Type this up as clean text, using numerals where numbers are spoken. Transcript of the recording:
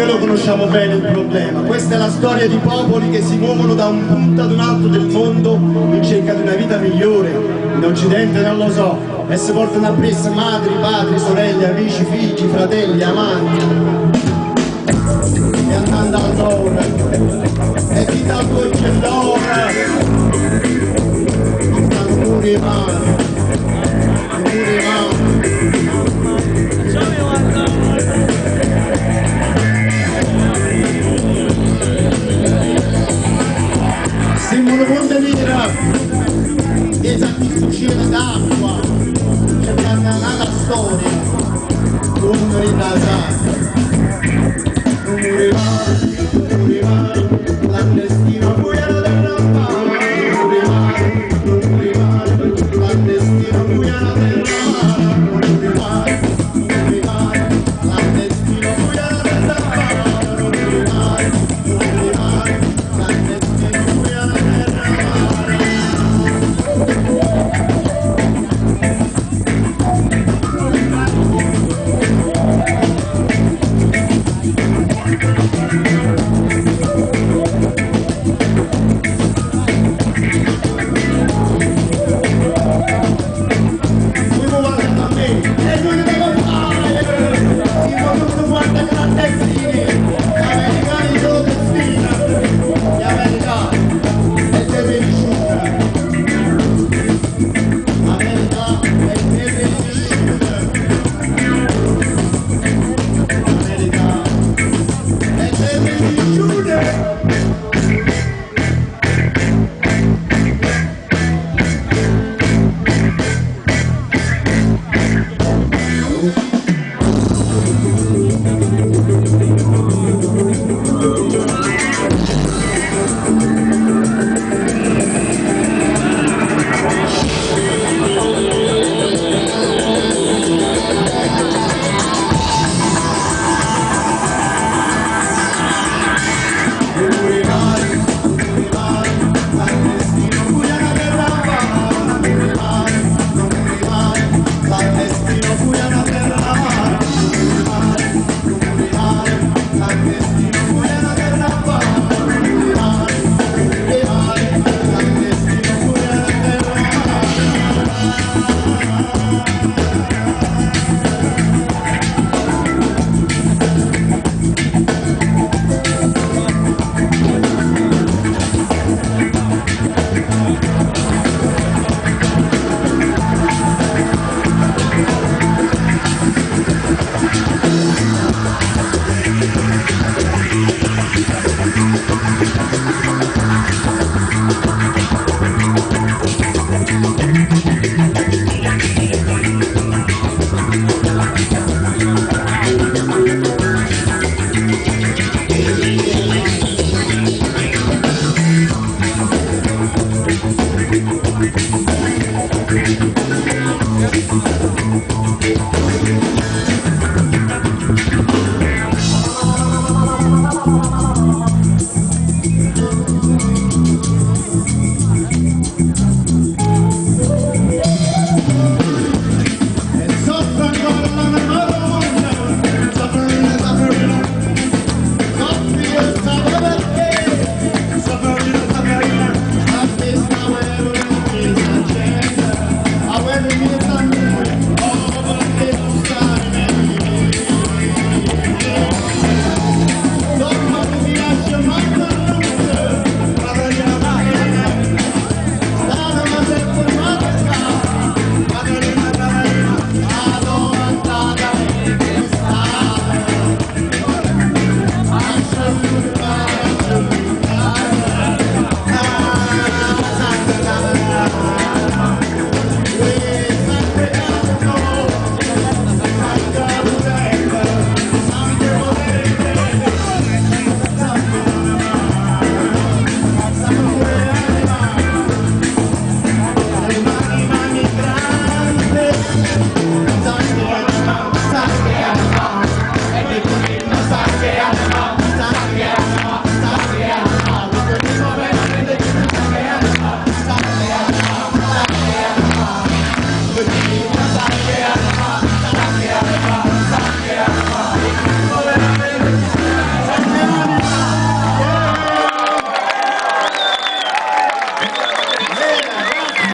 noi lo conosciamo bene il problema. Questa è la storia di popoli che si muovono da un punto ad un altro del mondo in cerca di una vita migliore. In Occidente non lo so, e si portano appresso madri, padri, sorelle, amici, figli, fratelli, amanti. E andando al nord, e chi dal tuo cellone, stanno pure i mani, pure i mani. Siamo Ponte Nera, esatti succede d'acqua, c'è una storia, non rinasare, non rimane, clandestino, poi alla terra mare, non rimane, clandestino, poi alla terra mare, non rimane, clandestino, poi alla terra mare, non rimane, clandestino, poi alla terra mare.